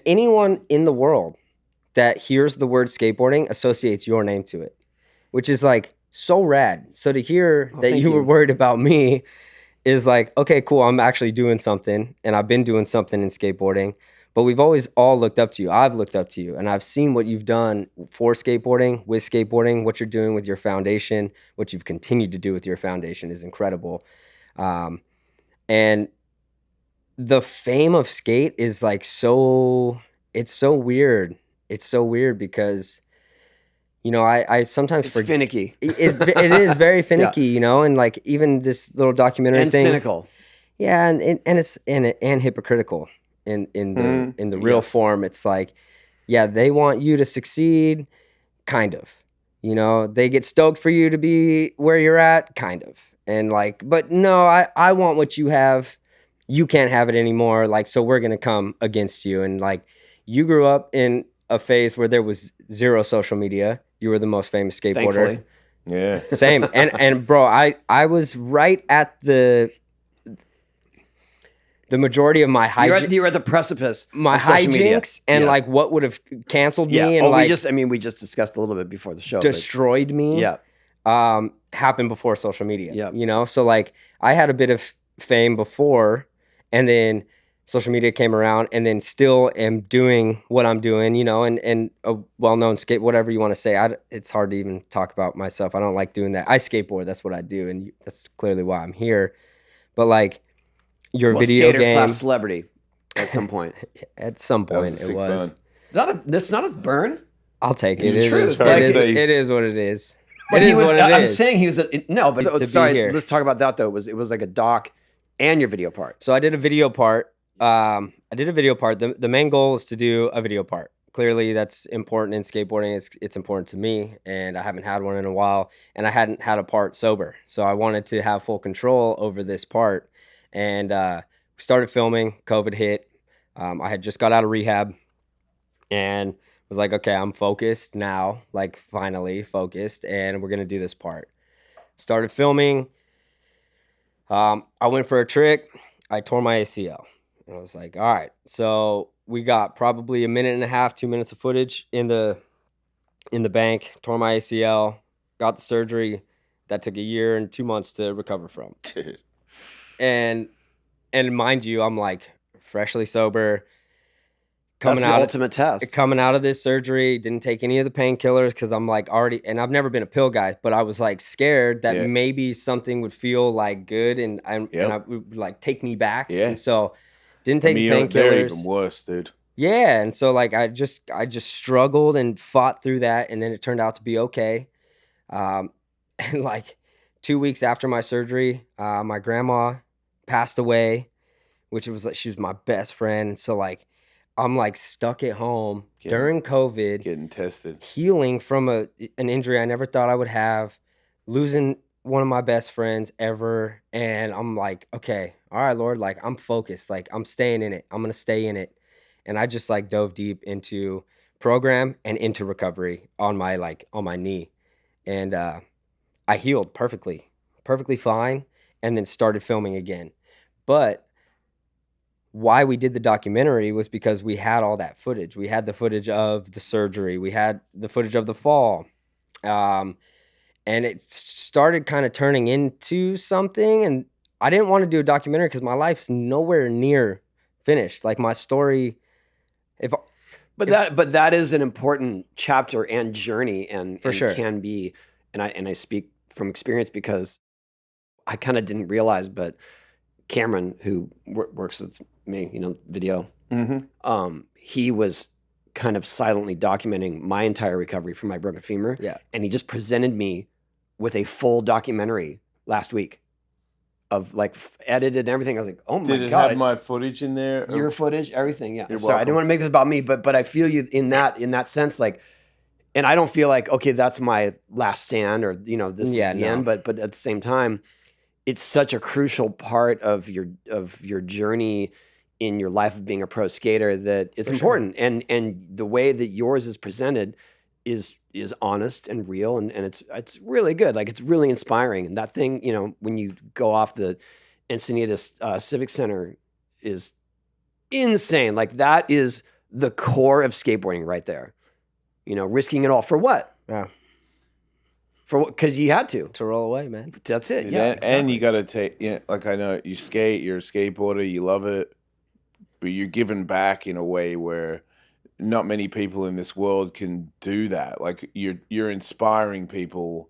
anyone in the world that hears the word skateboarding associates your name to it, which is like so rad. So to hear that you were worried about me is like, okay, cool. I'm actually doing something, and I've been doing something in skateboarding, but we've always all looked up to you. I've looked up to you, and I've seen what you've done for skateboarding, with skateboarding, what you're doing with your foundation, what you've continued to do with your foundation is incredible. And the fame of skate is like it's so weird. It's so weird because, you know, I sometimes it's finicky. It is very finicky, you know, and like even this little documentary and thing. Cynical. Yeah, and it's and hypocritical in the real form. It's like, yeah, they want you to succeed, kind of. You know, they get stoked for you to be where you're at, kind of. And like, but no, I want what you have. You can't have it anymore. Like, so we're gonna come against you. And like, you grew up in a phase where there was zero social media. You were the most famous skateboarder. Thankfully. Yeah. Same. And bro, I was right at the majority of my hijinks. You're at the precipice. My of social media. hijinks and like what would have canceled me and we just discussed a little bit before the show. Destroyed me. Yeah. Happened before social media. Yeah. You know, so like I had a bit of fame before, and then social media came around, and then still am doing what I'm doing, you know, and a well-known skate, whatever you want to say. It's hard to even talk about myself. I don't like doing that. I skateboard. That's what I do. And that's clearly why I'm here. But like your video game. /celebrity at some point. At some point it was. That's not a burn. I'll take it. It's true. It is what it is. But it is what it I'm is. saying he was no, but Sorry, let's talk about that though. It was like a doc and your video part. So I did a video part. The main goal is to do a video part. Clearly that's important in skateboarding. It's important to me, and I haven't had one in a while, and I hadn't had a part sober. So I wanted to have full control over this part. And we started filming, COVID hit. I had just got out of rehab and was like, okay, I'm focused now, like finally focused, and we're going to do this part. Started filming. I went for a trick. I tore my ACL. And I was like, all right, so we got probably a minute and a half, 2 minutes of footage in the bank. Tore my ACL, got the surgery. That took a year and 2 months to recover from. And mind you, I'm like freshly sober. That's the ultimate test. Coming out of this surgery, didn't take any of the painkillers because I'm like already, and I've never been a pill guy, but I was like scared that maybe something would feel like good and I would like take me back. Yeah. And so didn't take the painkillers. They're even worse, dude. Yeah. And so like I just struggled and fought through that, and then it turned out to be okay. And like 2 weeks after my surgery, my grandma passed away, which was like she was my best friend. And so like I'm like stuck at home during COVID, getting tested, healing from an injury I never thought I would have, losing one of my best friends ever. And I'm like, okay, all right, Lord, like I'm focused, like I'm staying in it. I'm going to stay in it. And I just like dove deep into program and into recovery on my knee. And I healed perfectly fine, and then started filming again. But why we did the documentary was because we had all that footage. We had the footage of the surgery. We had the footage of the fall. And it started kind of turning into something. And I didn't want to do a documentary because my life's nowhere near finished. Like my story, But that is an important chapter and journey, and sure can be. And I speak from experience because I kind of didn't realize, but Cameron, who works with me, you know, video, he was kind of silently documenting my entire recovery from my broken femur. Yeah. And he just presented me with a full documentary last week of like edited and everything. I was like, oh my God. Did it have my footage in there? Your footage, everything. Yeah. You're So I didn't want to make this about me, but I feel you in that sense, like, and I don't feel like, okay, that's my last stand, or, you know, this is the end, but at the same time, it's such a crucial part of your journey in your life of being a pro skater that it's important. Sure. And the way that yours is presented is honest and real, and it's really good. Like, it's really inspiring. And that thing, you know, when you go off the Encinitas Civic Center is insane. Like, that is the core of skateboarding right there. You know, risking it all for what? Yeah. For what? Because you had to roll away, man. That's it. Yeah, Yeah, and exactly. you got to take, like I know you skate, you're a skateboarder, you love it, but you're giving back in a way where not many people in this world can do that. Like you're inspiring people.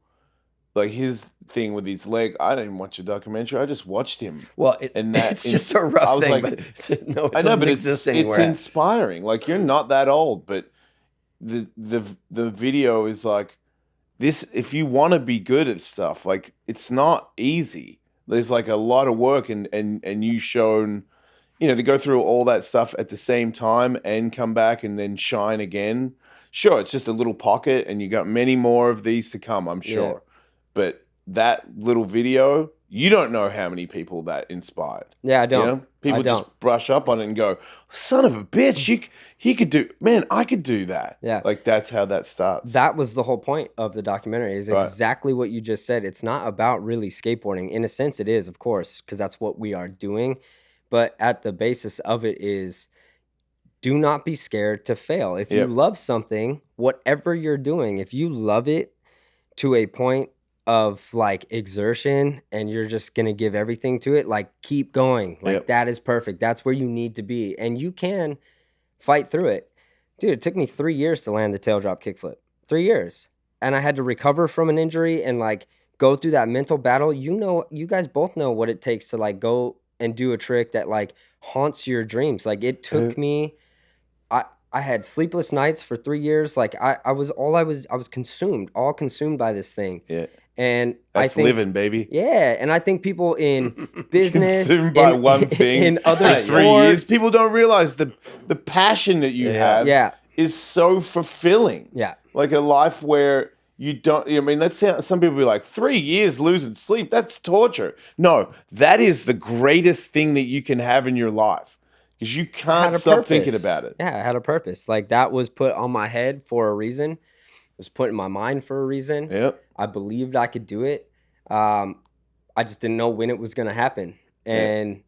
Like his thing with his leg, I didn't watch a documentary. I just watched him. Well, And that it's just a rough thing, but no, it I know, doesn't but exist it's anywhere. inspiring. Like you're not that old, but the video is like this. If you want to be good at stuff, like it's not easy. There's like a lot of work, and you shown, to go through all that stuff at the same time and come back and then shine again. Sure, it's just a little pocket, and you got many more of these to come, I'm sure. Yeah. But that little video, you don't know how many people that inspired. Yeah, I don't. People just brush up on it and go, son of a bitch, he could do, man, I could do that. Yeah. Like that's how that starts. That was the whole point of the documentary, is exactly what you just said. It's not about really skateboarding. In a sense, it is, of course, because that's what we are doing. But at the basis of it is, do not be scared to fail. If you love something, whatever you're doing, if you love it to a point of like exertion and you're just going to give everything to it, like keep going. Like that is perfect. That's where you need to be. And you can fight through it. Dude, it took me 3 years to land the tail drop kickflip. 3 years. And I had to recover from an injury and like go through that mental battle. You guys both know what it takes to like go and do a trick that like haunts your dreams. Like it took me, I had sleepless nights for 3 years. Like I was consumed by this thing. Yeah. And that's I think, living, baby. Yeah, and I think people in business, consumed by one thing in other for 3 years, people don't realize the passion that you have is so fulfilling. Yeah, like a life where you don't. I mean, let's say some people be like 3 years losing sleep. That's torture. No, that is the greatest thing that you can have in your life. Because you can't stop thinking about it. Yeah, it had a purpose. Like that was put on my head for a reason. It was put in my mind for a reason. Yep. I believed I could do it. I just didn't know when it was going to happen. And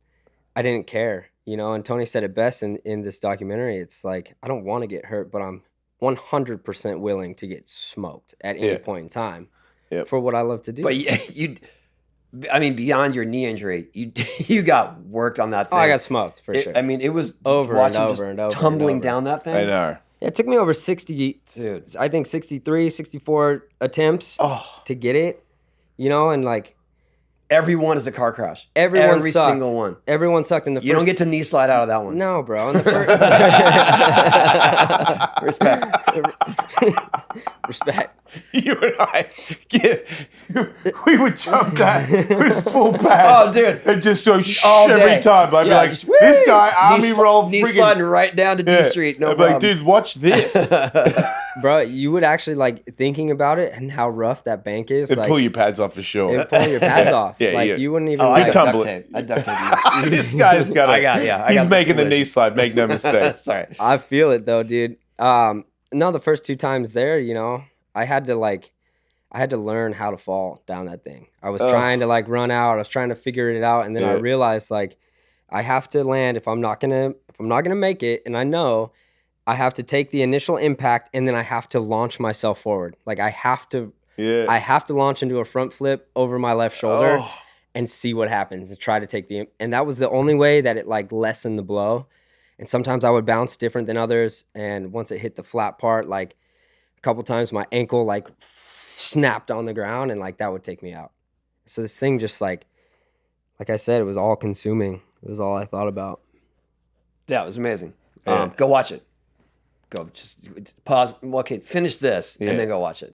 I didn't care, and Tony said it best in this documentary. It's like, I don't want to get hurt, but I'm 100% willing to get smoked at any point in time for what I love to do. But I mean, beyond your knee injury, you got worked on that thing. Oh, I got smoked for sure. I mean, it was over and over tumbling down that thing. I know. It took me over 60, dude. I think 63, 64 attempts to get it, and like everyone is a car crash. Every sucked. Single one. Everyone sucked in the first. You don't get to knee slide out of that one. No, bro. In the first. Respect. You and I, we would jump that with full pads. Oh, dude. And just go every time. I'd be like, this guy, army roll knee friggin'. sliding right down to D Street. No I'd be problem. like, dude, watch this. Bro, you would actually like thinking about it and how rough that bank is. It'd like, pull your pads off for sure. It'd pull your pads off. Yeah, you wouldn't even. I like, got duct tape. I duct tape. This guy's got it. He's making the knee slide. Make no mistake. Sorry. I feel it though, dude. No, the first 2 times there, I had to learn how to fall down that thing. I was trying to like run out. I was trying to figure it out, and then I realized like I have to land if I'm not gonna make it, and I know I have to take the initial impact, and then I have to launch myself forward. Like I have to launch into a front flip over my left shoulder and see what happens and try to take and that was the only way that it like lessened the blow. And sometimes I would bounce different than others, and once it hit the flat part, like a couple times my ankle like snapped on the ground, and like that would take me out. So this thing just like I said, it was all consuming. It was all I thought about. Yeah, it was amazing. Go watch it. Go just pause. Okay, finish this and then go watch it.